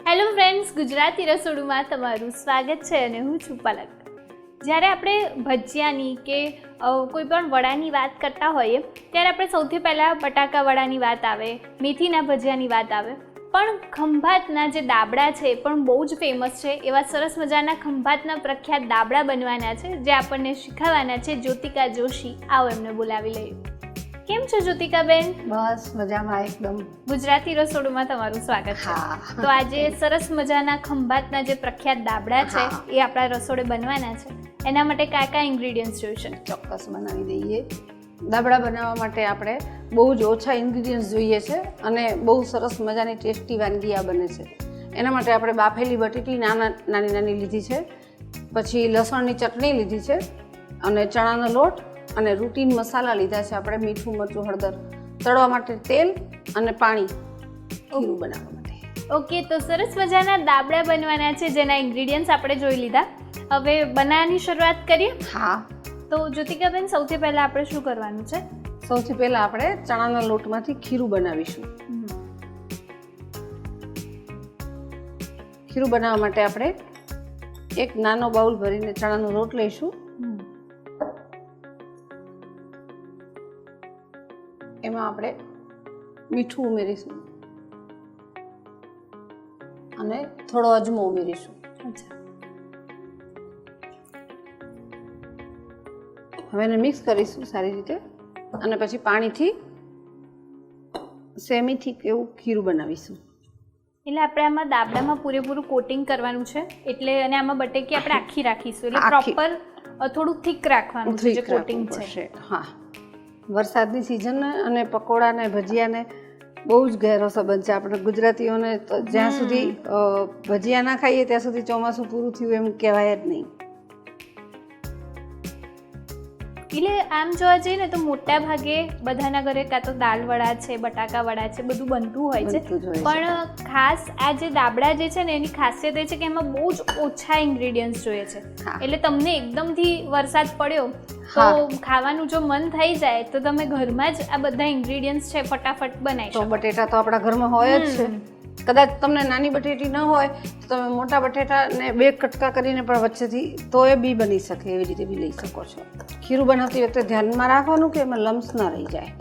Hello friends, Gujarati રસોડુમાં તમારું સ્વાગત છે અને હું છું પલક. જ્યારે આપણે ભજીયાની કે કોઈ પણ વડાની વાત કરતા હોઈએ ત્યારે આપણે સૌથી પહેલાં બટાકા વડાની વાત આવે, મેથીના ભજીયાની વાત આવે, પણ ખંભાતના જે દાબડા છે એ પણ બહુ જ ફેમસ છે. એવા સરસ મજાના ખંભાતના પ્રખ્યાત દાબડા બનવાના છે જે આપણને શીખવવાના છે જ્યોતિકા જોશી. આવો એમને બોલાવી લઈએ. કેમ છો જ્યોતિકાબેન? બસ મજામાં એકદમ. ગુજરાતી રસોડુમાં તમારું સ્વાગત છે. તો આજે સરસ મજાના ખંભાતના જે પ્રખ્યાત દાબડા છે એ આપણા રસોડે બનવાના છે. એના માટે કયા કયા ઇન્ગ્રીડિયન્ટ્સ જોઈશે? ચોક્કસ બનાવી દઈએ. દાબડા બનાવવા માટે આપણે બહુ જ ઓછા ઇન્ગ્રીડિયન્ટ્સ જોઈએ છે અને બહુ સરસ મજાની ટેસ્ટી વાનગી આ બને છે. એના માટે આપણે બાફેલી બટેટી નાની નાની લીધી છે, પછી લસણની ચટણી લીધી છે અને ચણાનો લોટ અને રૂટીન મસાલા લીધા છે આપણે, મીઠું, મરચું, હળદર, તળવા માટે તેલ અને પાણી, ખીરું બનાવવા માટે. ઓકે, તો સરસ મજાના દાબડા બનવાના છે જેના ઇન્ગ્રીડિયન્ટ્સ આપણે જોઈ લીધા. હવે બનાવવાની શરૂઆત કરીએ. હા, તો જ્યોતિકાબેન, સૌથી પહેલાં આપણે શું કરવાનું છે? સૌથી પહેલાં આપણે ચણાના લોટમાંથી ખીરું બનાવીશું. ખીરું બનાવવા માટે આપણે એક નાનો બાઉલ ભરીને ચણાનો લોટ લઈશું. એમાં આપણે મીઠું ઉમેરીશું અને થોડો અજમો ઉમેરીશું. હવે એને મિક્સ કરીશું સારી રીતે અને પછી પાણીથી સેમી થીક એવું ખીરું બનાવીશું. એટલે આપણે આમાં દાબડામાં પૂરેપૂરું કોટિંગ કરવાનું છે, એટલે અને આમાં બટેકી આપણે આખી રાખીશું, એટલે પ્રોપર થોડું થીક રાખવાનું છે જે કોટિંગ છે. હા, વરસાદની સિઝન અને પકોડા ને ભજીયા ને બહુ જ ગહેરો સંબંધ છે આપણે ગુજરાતીઓને. તો જ્યાં સુધી ભજીયા ના ખાઈએ ત્યાં સુધી ચોમાસું પૂરું થયું એમ કહેવાય જ નહીં. એટલે આમ જોવા જઈએ ને તો મોટા ભાગે બધાના ઘરે કાં તો દાળ વડા છે, બટાકા વડા છે, બધું બનતું હોય છે, પણ ખાસ આ જે દાબડા જે છે ને એની ખાસિયત એ છે કે એમાં બહુ જ ઓછા ઇન્ગ્રીડિયન્ટ્સ જોઈએ છે. એટલે તમને એકદમથી વરસાદ પડ્યો તો ખાવાનું જો મન થઈ જાય તો તમે ઘરમાં જ આ બધા ઇન્ગ્રીડિયન્ટ્સ છે ફટાફટ બનાવી શકો. બટેટા તો આપણા ઘરમાં હોય જ છે. કદાચ તમને નાની બટેટી ન હોય તો તમે મોટા બટેટાને બે કટકા કરીને પણ વચ્ચેથી તો એ બી બની શકે, એવી રીતે બી લઈ શકો છો. ખીરું બનાવતી વખતે ધ્યાનમાં રાખવાનું કે એમાં લમ્સ ના રહી જાય.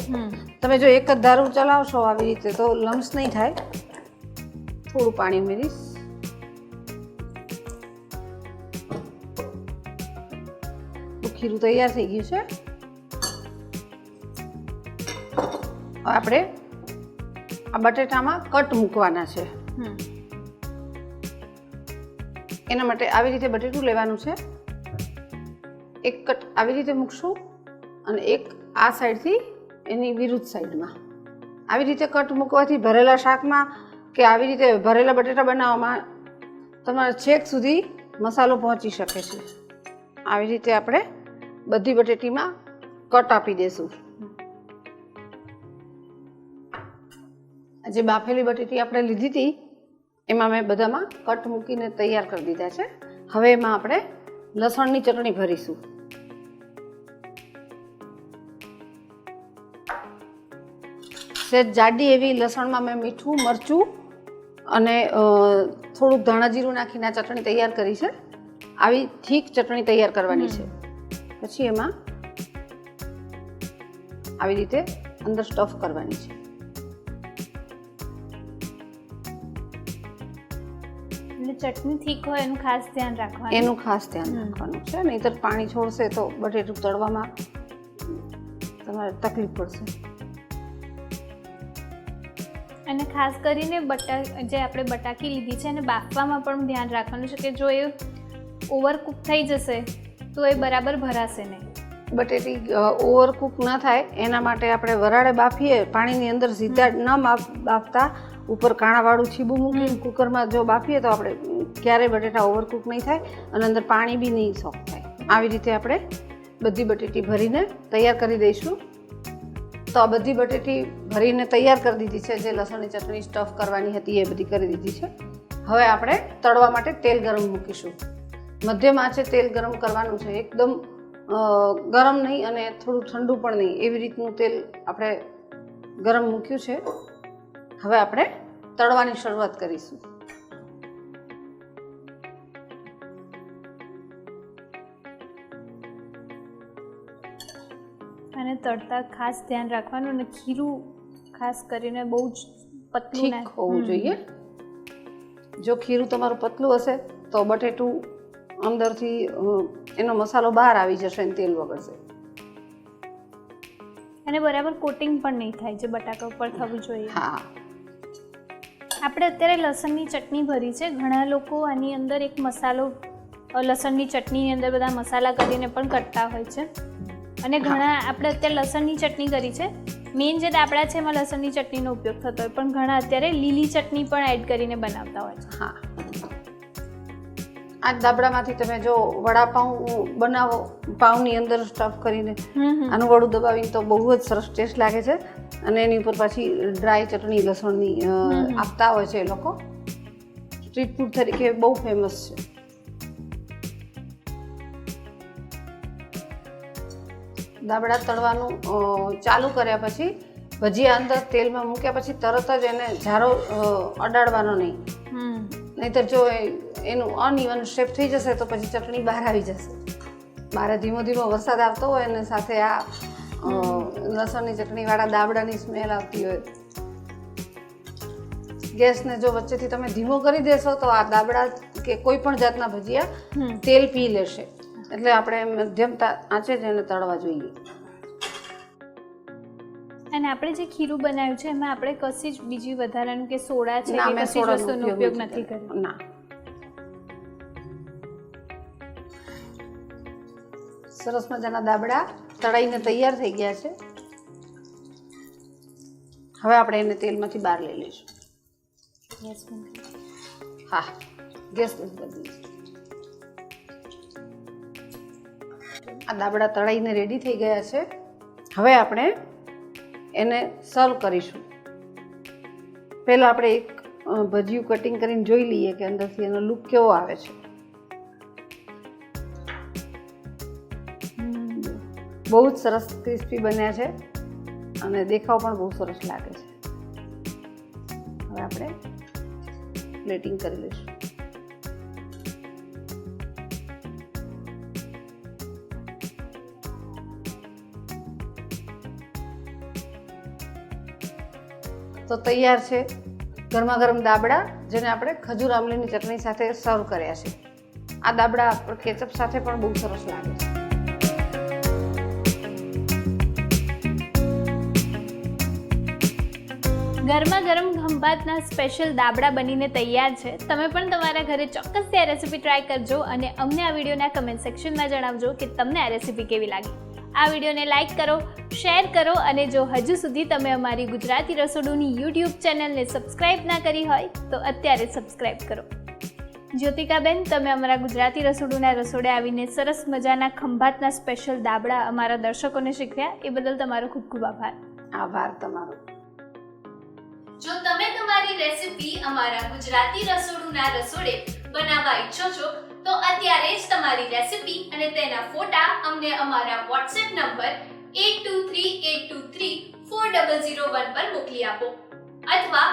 તમે જો એક જ ધારું ચલાવશો આવી રીતે તો લમ્સ નહીં થાય. થોડું પાણી ઉમેરીશ. ખીરું તૈયાર થઈ ગયું છે. આપણે આ બટેટામાં કટ મૂકવાના છે. એના માટે આવી રીતે બટેટું લેવાનું છે. એક કટ આવી રીતે મૂકશું અને એક આ સાઈડથી એની વિરુદ્ધ સાઈડમાં. આવી રીતે કટ મૂકવાથી ભરેલા શાકમાં કે આવી રીતે ભરેલા બટેટા બનાવવામાં તમારા છેક સુધી મસાલો પહોંચી શકે છે. આવી રીતે આપણે બધી બટેટીમાં કટ આપી દઈશું. જે બાફેલી બટેટી આપણે લીધી હતી એમાં મેં બધામાં કટ મૂકીને તૈયાર કરી દીધા છે. હવે એમાં આપણે લસણની ચટણી ભરીશું. સહેજ જાડી એવી લસણમાં મેં મીઠું, મરચું અને થોડુંક ધાણા જીરું નાખીને આ ચટણી તૈયાર કરી છે. આવી થીક ચટણી તૈયાર કરવાની છે. પછી એમાં આવી રીતે અંદર સ્ટફ કરવાની છે. ચટણી થીક હોય એનું ખાસ ધ્યાન રાખવાનું. એનું ખાસ ધ્યાન રાખવાનું છે, નહીંતર પાણી છોડશે તો બટેટું તળવામાં તમારે તકલીફ પડશે. અને ખાસ કરીને જે આપણે બટાકી લીધી છે એને બાફવામાં પણ ધ્યાન રાખવાનું છે કે જો એ ઓવરકુક થઈ જશે તો એ બરાબર ભરાશે નહીં. બટેટી ઓવરકુક ન થાય એના માટે આપણે વરાળે બાફીએ, પાણીની અંદર સીધા ન બાફતા ઉપર કાણાવાળું છીબું મૂકી કુકરમાં જો બાફીએ તો આપણે ક્યારેય બટેટા ઓવરકુક નહીં થાય અને અંદર પાણી બી નહીં સોફ્ટ થાય. આવી રીતે આપણે બધી બટેટી ભરીને તૈયાર કરી દઈશું. તો આ બધી બટેટી ભરીને તૈયાર કરી દીધી છે. જે લસણની ચટણી સ્ટફ કરવાની હતી એ બધી કરી દીધી છે. હવે આપણે તળવા માટે તેલ ગરમ મૂકીશું. મધ્યમ આંચે તેલ ગરમ કરવાનું છે. એકદમ ગરમ નહીં અને થોડું ઠંડુ પણ નહીં, એવી રીતનું તેલ આપણે ગરમ મૂક્યું છે. હવે આપણે તળવાની શરૂઆત કરીશું. તળતા ખાસ ધ્યાન રાખવાનું અને ખીરું ખાસ કરીને બહુ જ પતલું ઠીક હોવું જોઈએ. જો ખીરું તમારું પતલું હશે તો બટેટું અંદરથી એનો મસાલો બહાર આવી જશે અને તેલ વગરશે. અને બરાબર કોટિંગ પણ નહીં થાય જે બટાકા ઉપર થવું જોઈએ. હા, આપણે અત્યારે લસણની ચટણી ભરી છે. ઘણા લોકો આની અંદર એક મસાલો લસણની ચટણીની અંદર બધા મસાલા કરીને પણ કરતા હોય છે. અને ઘણા આપણે અત્યારે લસણની ચટણી કરી છે. મેઇન જે દાબડા છે એમાં લસણની ચટણીનો ઉપયોગ થતો હોય, પણ ઘણા અત્યારે લીલી ચટણી પણ એડ કરીને બનાવતા હોય છે. હા, આ દાબડામાંથી તમે જો વડાપાઉં બનાવો, પાઉંની અંદર સ્ટફ કરીને આનું વડું દબાવીને તો બહુ જ સરસ ટેસ્ટ લાગે છે. અને એની ઉપર પાછી ડ્રાય ચટણી લસણની આપતા હોય છે એ લોકો. સ્ટ્રીટ ફૂડ તરીકે બહુ ફેમસ છે. દાબડા તળવાનું ચાલુ કર્યા પછી ભજીયા અંદર તેલમાં મૂક્યા પછી તરત જ એને ઝારો અડાડવાનો નહીં, નહીંતર જો એનું અનઇવન શેપ થઈ જશે તો પછી ચટણી બહાર આવી જશે. બહાર ધીમો ધીમો વરસાદ આવતો હોય અને સાથે આ લસણની ચટણીવાળા દાબડાની સ્મેલ આવતી હોય. ગેસને જો વચ્ચેથી તમે ધીમો કરી દેશો તો આ દાબડા કે કોઈ પણ જાતના ભજીયા તેલ પી લેશે. એટલે આપણે મધ્યમ આંચે જ એને તળવા જોઈએ. અને આપણે જે ખીરું બનાવ્યું છે એમાં આપણે કશી જ બીજી વધારાનું કે સોડા છે કે કશી જ વસ્તુનો ઉપયોગ નથી કર્યો. ના, સરસ મજાના દાબડા તળાઈને તૈયાર થઈ ગયા છે. હવે આપણે એને તેલમાંથી બહાર લઈ લઈશું. હા, ગેસ બંધ કરી દઈશું. આ દાબડા તળાઈને રેડી થઈ ગયા છે. હવે આપણે એને સર્વ કરીશું. પહેલાં આપણે એક ભજીયું કટિંગ કરીને જોઈ લઈએ કે અંદરથી એનો લુક કેવો આવે છે. બહુ જ સરસ ક્રિસ્પી બન્યા છે અને દેખાવ પણ બહુ સરસ લાગે છે. હવે આપણે પ્લેટિંગ કરી લઈશું. તો તૈયાર છે ગરમા ગરમ દાબડા, જેને આપણે ખજૂર આમલીની ચટણી સાથે સર્વ કર્યા છે. આ દાબડા કેચઅપ સાથે પણ બહુ સરસ લાગે છે. ગરમા ગરમ ખંભાતના સ્પેશિયલ દાબડા બનીને તૈયાર છે. તમે પણ તમારા ઘરે ચોક્કસથી આ રેસીપી ટ્રાય કરજો અને અમને આ વિડીયોના કમેન્ટ સેક્શનમાં જણાવજો કે તમને આ રેસીપી કેવી લાગી. આ વિડીયોને લાઇક કરો, શેર કરો અને જો હજુ સુધી તમે અમારી ગુજરાતી રસોડુની યુટ્યુબ ચેનલને સબસ્ક્રાઇબ ના કરી હોય તો અત્યારે સબસ્ક્રાઇબ કરો. જ્યોતિકાબેન, તમે અમારા ગુજરાતી રસોડુના રસોડે આવીને સરસ મજાના ખંભાતના સ્પેશિયલ દાબડા અમારા દર્શકોને શીખવ્યા એ બદલ તમારો ખૂબ ખૂબ આભાર. આભાર તમારો. જો તમે તમારી રેસીપી અમારા ગુજરાતી રસોડુના રસોડે બનાવવા ઈચ્છો છો તો અત્યારે જ તમારી રેસીપી અને તેના ફોટા અમને અમારા WhatsApp નંબર 8238234001 પર મોકલી આપો. અથવા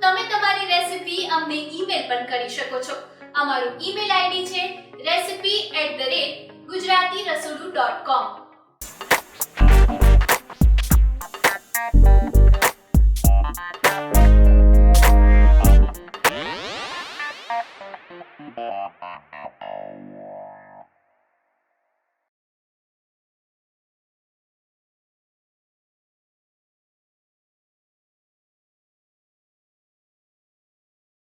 તમે તમારી રેસીપી અમને ઈમેલ પણ કરી શકો છો. અમારું ઈમેલ આઈડી છે recipe@gujaratiRasodu.com. Yeah.